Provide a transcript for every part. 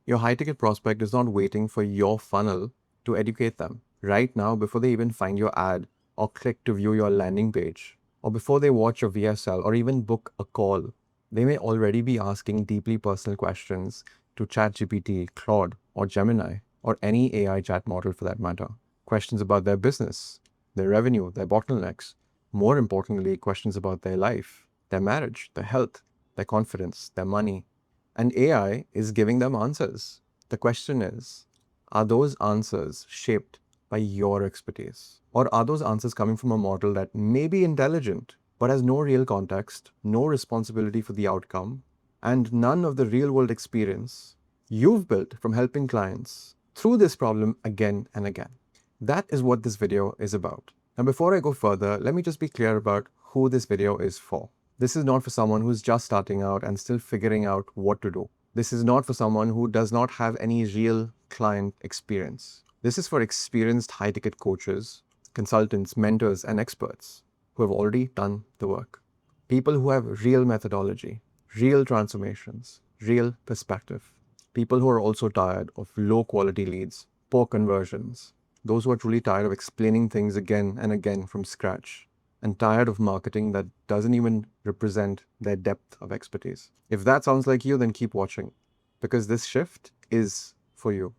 Your high-ticket prospect is not waiting for your funnel to educate them. Right now, before they even find your ad or click to view your landing page, or before they watch your VSL or even book a call, they may already be asking deeply personal questions to ChatGPT, Claude, or Gemini, or any AI chat model for that matter. Questions about their business, their revenue, their bottlenecks. More importantly, questions about their life, their marriage, their health, their confidence, their money, and AI is giving them answers. The question is, are those answers shaped by your expertise? Or are those answers coming from a model that may be intelligent, but has no real context, no responsibility for the outcome, and none of the real world experience you've built from helping clients through this problem again and again? That is what this video is about. Now, before I go further, let me just be clear about who this video is for. This is not for someone who's just starting out and still figuring out what to do. This is not for someone who does not have any real client experience. This is for experienced high-ticket coaches, consultants, mentors, and experts who have already done the work. People who have real methodology, real transformations, real perspective. People who are also tired of low-quality leads, poor conversions. Those who are truly tired of explaining things again and again from scratch, and tired of marketing that doesn't even represent their depth of expertise. If that sounds like you, then keep watching, because this shift is for you.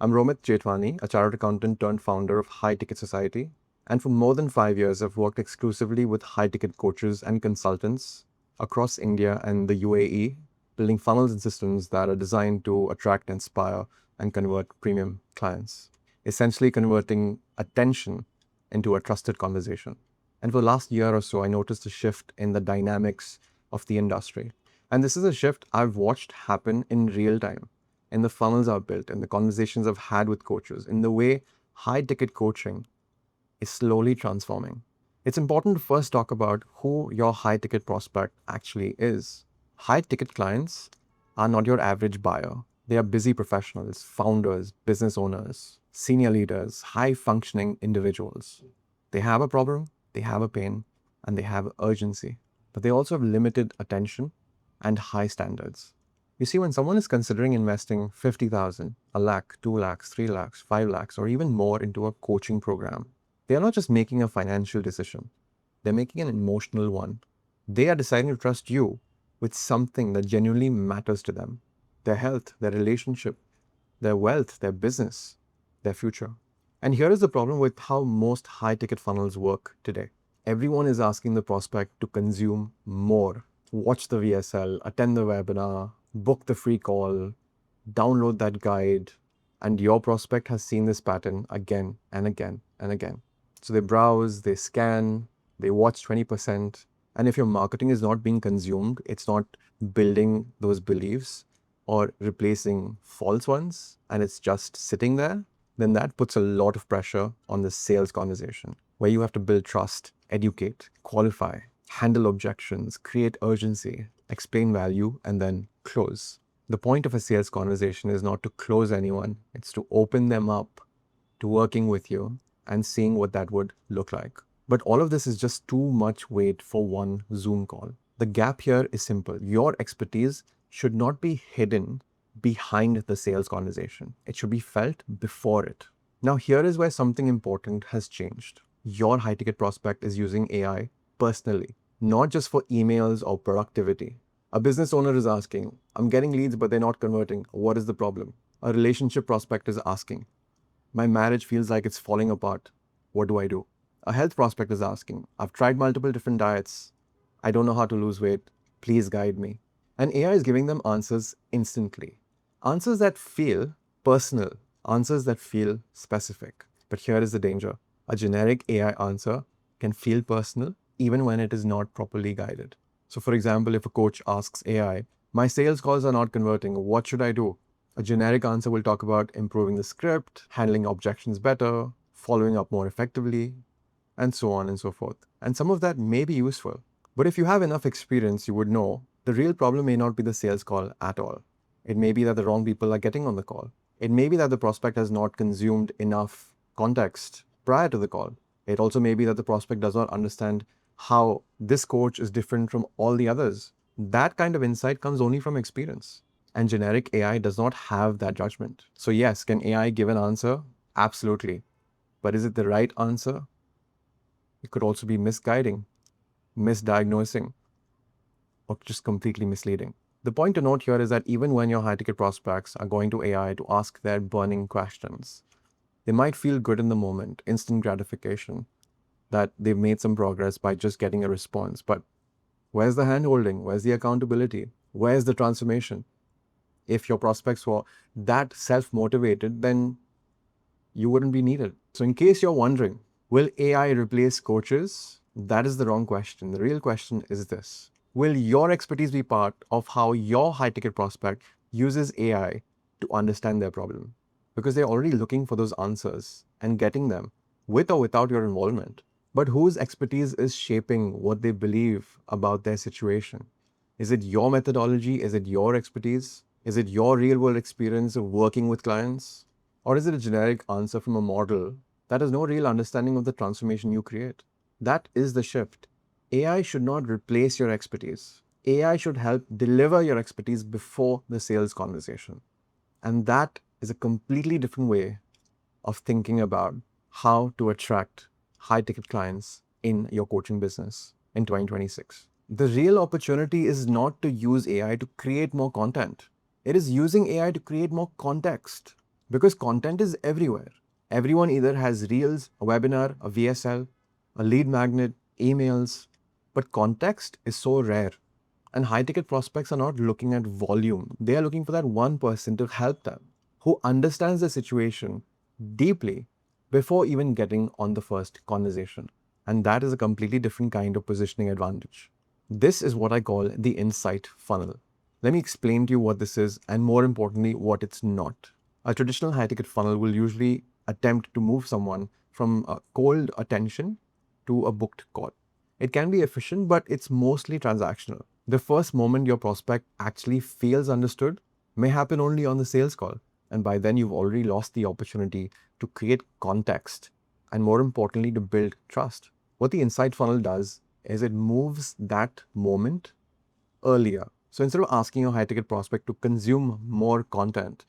I'm Romit Jetwani, a chartered accountant turned founder of High Ticket Society, and for more than 5 years, I've worked exclusively with high-ticket coaches and consultants across India and the UAE, building funnels and systems that are designed to attract, inspire, and convert premium clients, essentially converting attention into a trusted conversation. And for the last year or so, I noticed a shift in the dynamics of the industry. And this is a shift I've watched happen in real time, in the funnels I've built, in the conversations I've had with coaches, in the way high-ticket coaching is slowly transforming. It's important to first talk about who your high-ticket prospect actually is. High-ticket clients are not your average buyer. They are busy professionals, founders, business owners, senior leaders, high-functioning individuals. They have a problem, they have a pain, and they have urgency. But they also have limited attention and high standards. You see, when someone is considering investing 50,000, a lakh, 2 lakhs, 3 lakhs, 5 lakhs, or even more into a coaching program, they are not just making a financial decision. They're making an emotional one. They are deciding to trust you with something that genuinely matters to them: their health, their relationship, their wealth, their business, their future. And here is the problem with how most high-ticket funnels work today. Everyone is asking the prospect to consume more. Watch the VSL, attend the webinar, book the free call, download that guide, and your prospect has seen this pattern again and again and again. So they browse, they scan, they watch 20%, and if your marketing is not being consumed, it's not building those beliefs or replacing false ones, and it's just sitting there, then that puts a lot of pressure on the sales conversation, where you have to build trust, educate, qualify, handle objections, create urgency, explain value, and then close. The point of a sales conversation is not to close anyone, it's to open them up to working with you and seeing what that would look like. But all of this is just too much weight for one Zoom call. The gap here is simple. Your expertise should not be hidden behind the sales conversation. It should be felt before it. Now, here is where something important has changed. Your high-ticket prospect is using AI personally, not just for emails or productivity. A business owner is asking, I'm getting leads, but they're not converting. What is the problem? A relationship prospect is asking, my marriage feels like it's falling apart. What do I do? A health prospect is asking, I've tried multiple different diets. I don't know how to lose weight. Please guide me. And AI is giving them answers instantly. Answers that feel personal, answers that feel specific. But here is the danger. A generic AI answer can feel personal even when it is not properly guided. So for example, if a coach asks AI, my sales calls are not converting, what should I do? A generic answer will talk about improving the script, handling objections better, following up more effectively, and so on and so forth. And some of that may be useful. But if you have enough experience, you would know the real problem may not be the sales call at all. It may be that the wrong people are getting on the call. It may be that the prospect has not consumed enough context prior to the call. It also may be that the prospect does not understand how this coach is different from all the others. That kind of insight comes only from experience. And generic AI does not have that judgment. So, yes, can AI give an answer? Absolutely. But is it the right answer? It could also be misguiding, misdiagnosing, or just completely misleading. The point to note here is that even when your high ticket prospects are going to AI to ask their burning questions, they might feel good in the moment, instant gratification, that they've made some progress by just getting a response. But where's the hand holding? Where's the accountability? Where's the transformation? If your prospects were that self motivated, then you wouldn't be needed. So, in case you're wondering, will AI replace coaches? That is the wrong question. The real question is this: will your expertise be part of how your high ticket prospect uses AI to understand their problem? Because they're already looking for those answers and getting them with or without your involvement. But whose expertise is shaping what they believe about their situation? Is it your methodology? Is it your expertise? Is it your real world experience of working with clients? Or is it a generic answer from a model that has no real understanding of the transformation you create? That is the shift. AI should not replace your expertise. AI should help deliver your expertise before the sales conversation. And that is a completely different way of thinking about how to attract high ticket clients in your coaching business in 2026. The real opportunity is not to use AI to create more content. It is using AI to create more context, because content is everywhere. Everyone either has reels, a webinar, a VSL, a lead magnet, emails, but context is so rare. And high ticket prospects are not looking at volume. They are looking for that one person to help them who understands the situation deeply before even getting on the first conversation. And that is a completely different kind of positioning advantage. This is what I call the insight funnel. Let me explain to you what this is and, more importantly, what it's not. A traditional high ticket funnel will usually attempt to move someone from a cold attention to a booked call. It can be efficient, but it's mostly transactional. The first moment your prospect actually feels understood may happen only on the sales call. And by then, you've already lost the opportunity to create context and, more importantly, to build trust. What the insight funnel does is it moves that moment earlier. So instead of asking your high ticket prospect to consume more content,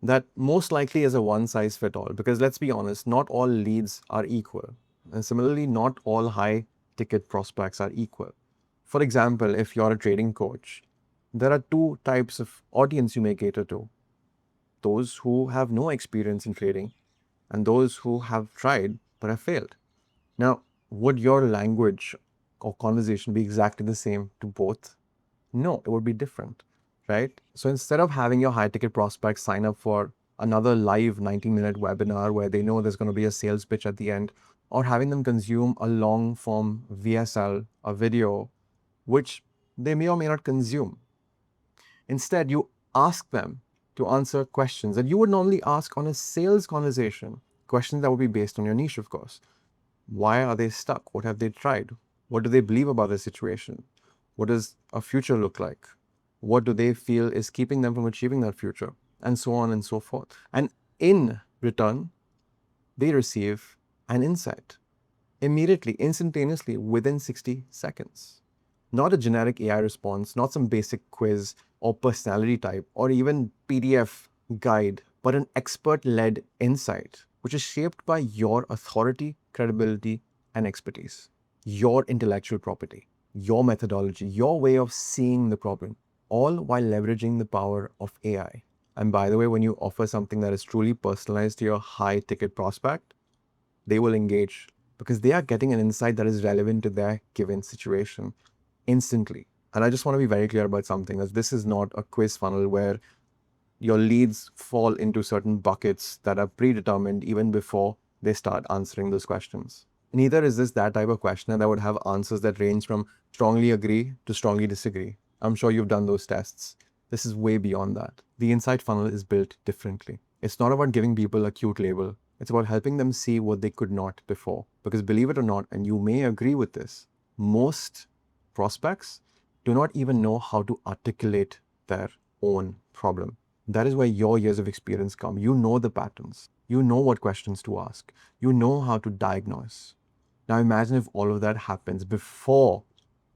that most likely is a one size fit all, because let's be honest, not all leads are equal. And similarly, not all high ticket prospects are equal. For example, if you're a trading coach, there are two types of audience you may cater to: those who have no experience in trading and those who have tried but have failed. Now, would your language or conversation be exactly the same to both? No, it would be different, right? So instead of having your high ticket prospects sign up for another live 90-minute webinar where they know there's going to be a sales pitch at the end, or having them consume a long form VSL, a video, which they may or may not consume, instead, you ask them to answer questions that you would normally ask on a sales conversation, questions that would be based on your niche, of course. Why are they stuck? What have they tried? What do they believe about the situation? What does a future look like? What do they feel is keeping them from achieving that future? And so on and so forth. And in return, they receive an insight immediately, instantaneously, within 60 seconds. Not a generic AI response, not some basic quiz or personality type or even PDF guide, but an expert led insight, which is shaped by your authority, credibility, and expertise, your intellectual property, your methodology, your way of seeing the problem, all while leveraging the power of AI. And by the way, when you offer something that is truly personalized to your high ticket prospect, they will engage because they are getting an insight that is relevant to their given situation instantly. And I just want to be very clear about something, that this is not a quiz funnel where your leads fall into certain buckets that are predetermined even before they start answering those questions. Neither is this that type of questionnaire that would have answers that range from strongly agree to strongly disagree. I'm sure you've done those tests. This is way beyond that. The insight funnel is built differently. It's not about giving people a cute label. It's about helping them see what they could not before. Because believe it or not, and you may agree with this, most prospects do not even know how to articulate their own problem. That is where your years of experience come. You know the patterns. You know what questions to ask. You know how to diagnose. Now imagine if all of that happens before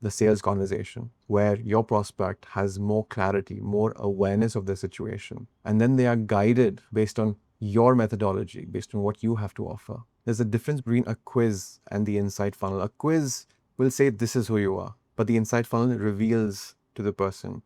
the sales conversation, where your prospect has more clarity, more awareness of the situation. And then they are guided based on your methodology, based on what you have to offer. There's a difference between a quiz and the insight funnel. A quiz will say, this is who you are. But the insight funnel reveals to the person,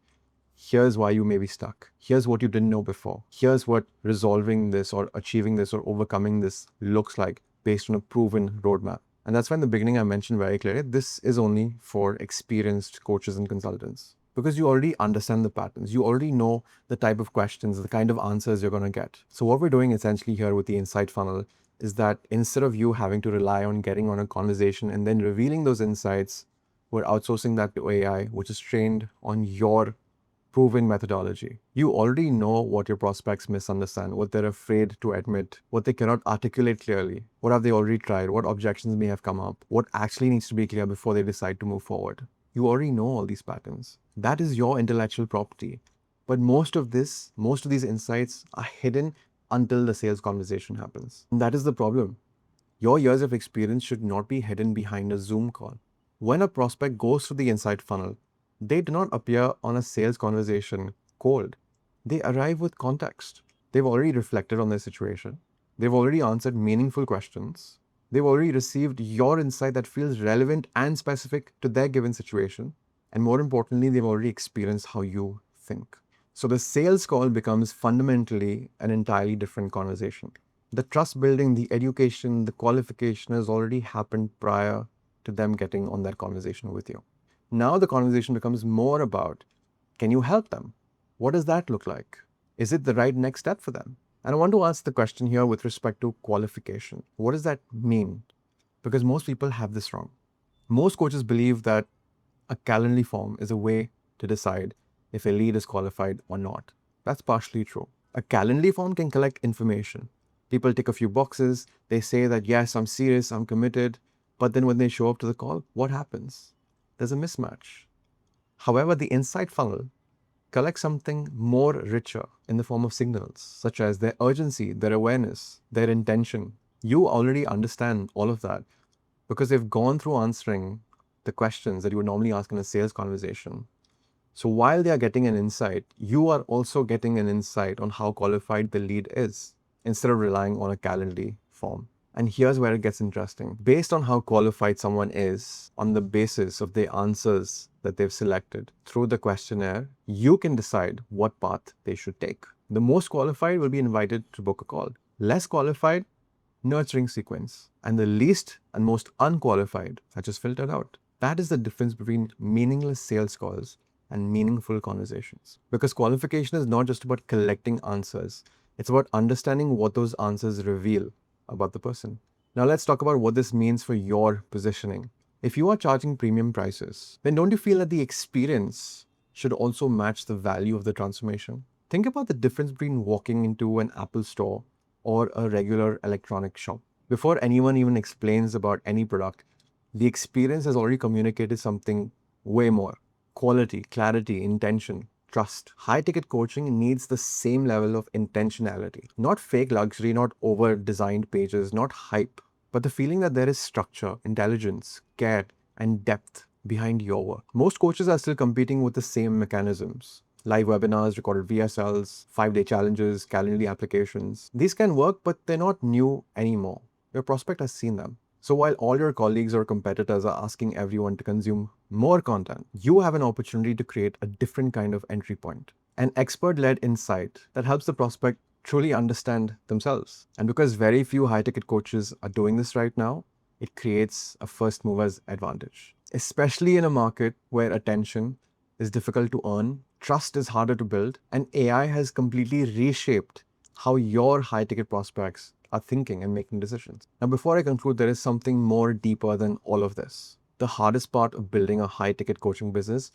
here's why you may be stuck. Here's what you didn't know before. Here's what resolving this or achieving this or overcoming this looks like based on a proven roadmap. And that's why in the beginning I mentioned very clearly, this is only for experienced coaches and consultants. Because you already understand the patterns. You already know the type of questions, the kind of answers you're going to get. So what we're doing essentially here with the insight funnel is that instead of you having to rely on getting on a conversation and then revealing those insights, we're outsourcing that to AI, which is trained on your proven methodology. You already know what your prospects misunderstand, what they're afraid to admit, what they cannot articulate clearly, what have they already tried, what objections may have come up, what actually needs to be clear before they decide to move forward. You already know all these patterns. That is your intellectual property. But most of these insights are hidden until the sales conversation happens. And that is the problem. Your years of experience should not be hidden behind a Zoom call. When a prospect goes through the insight funnel, they do not appear on a sales conversation cold. They arrive with context. They've already reflected on their situation. They've already answered meaningful questions. They've already received your insight that feels relevant and specific to their given situation. And more importantly, they've already experienced how you think. So the sales call becomes fundamentally an entirely different conversation. The trust building, the education, the qualification has already happened prior to them getting on that conversation with you. Now the conversation becomes more about, can you help them? What does that look like? Is it the right next step for them? And I want to ask the question here with respect to qualification. What does that mean? Because most people have this wrong. Most coaches believe that a Calendly form is a way to decide if a lead is qualified or not. That's partially true. A Calendly form can collect information. People tick a few boxes. They say that, yes, I'm serious, I'm committed. But then when they show up to the call, what happens? There's a mismatch. However, the insight funnel collects something more richer in the form of signals, such as their urgency, their awareness, their intention. You already understand all of that because they've gone through answering the questions that you would normally ask in a sales conversation. So while they are getting an insight, you are also getting an insight on how qualified the lead is instead of relying on a Calendly form. And here's where it gets interesting. Based on how qualified someone is, on the basis of the answers that they've selected through the questionnaire, you can decide what path they should take. The most qualified will be invited to book a call. Less qualified, nurturing sequence. And the least and most unqualified are just filtered out. That is the difference between meaningless sales calls and meaningful conversations. Because qualification is not just about collecting answers. It's about understanding what those answers reveal about the person. Now let's talk about what this means for your positioning. If you are charging premium prices, then don't you feel that the experience should also match the value of the transformation? Think about the difference between walking into an Apple store or a regular electronic shop. Before anyone even explains about any product, the experience has already communicated something way more. Quality, clarity, intention, trust. High-ticket coaching needs the same level of intentionality. Not fake luxury, not over-designed pages, not hype, but the feeling that there is structure, intelligence, care, and depth behind your work. Most coaches are still competing with the same mechanisms. Live webinars, recorded VSLs, 5-day challenges, Calendly applications. These can work, but they're not new anymore. Your prospect has seen them. So while all your colleagues or competitors are asking everyone to consume more content, you have an opportunity to create a different kind of entry point. An expert-led insight that helps the prospect truly understand themselves. And because very few high-ticket coaches are doing this right now, it creates a first mover's advantage. Especially in a market where attention is difficult to earn, trust is harder to build, and AI has completely reshaped how your high-ticket prospects are thinking and making decisions. Now, before I conclude, there is something more deeper than all of this. The hardest part of building a high-ticket coaching business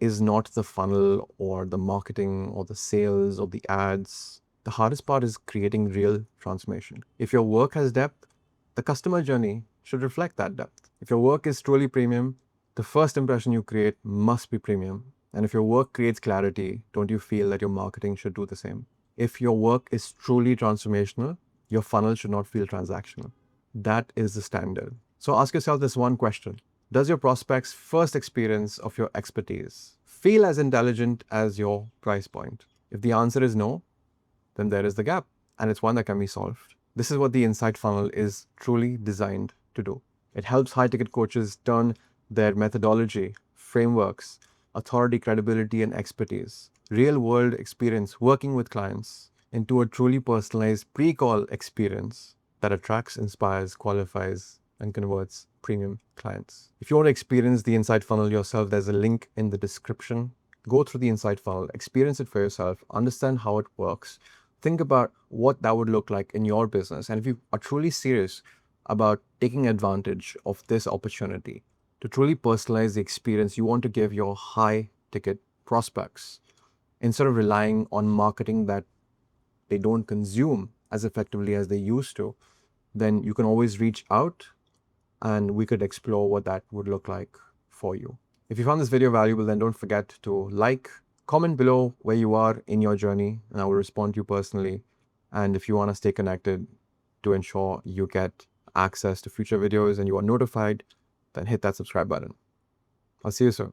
is not the funnel or the marketing or the sales or the ads. The hardest part is creating real transformation. If your work has depth, the customer journey should reflect that depth. If your work is truly premium, the first impression you create must be premium. And if your work creates clarity, don't you feel that your marketing should do the same? If your work is truly transformational, your funnel should not feel transactional. That is the standard. So ask yourself this one question. Does your prospect's first experience of your expertise feel as intelligent as your price point? If the answer is no, then there is the gap, and it's one that can be solved. This is what the Insight Funnel is truly designed to do. It helps high ticket coaches turn their methodology, frameworks, authority, credibility, and expertise, real world experience working with clients into a truly personalized pre call experience that attracts, inspires, qualifies, and converts premium clients. If you want to experience the Insight Funnel yourself, there's a link in the description. Go through the Insight Funnel, experience it for yourself, understand how it works. Think about what that would look like in your business. And if you are truly serious about taking advantage of this opportunity to truly personalize the experience you want to give your high ticket prospects, instead of relying on marketing that they don't consume as effectively as they used to, then you can always reach out and we could explore what that would look like for you. If you found this video valuable, then don't forget to like, comment below where you are in your journey, and I will respond to you personally. And if you want to stay connected to ensure you get access to future videos and you are notified, then hit that subscribe button. I'll see you soon.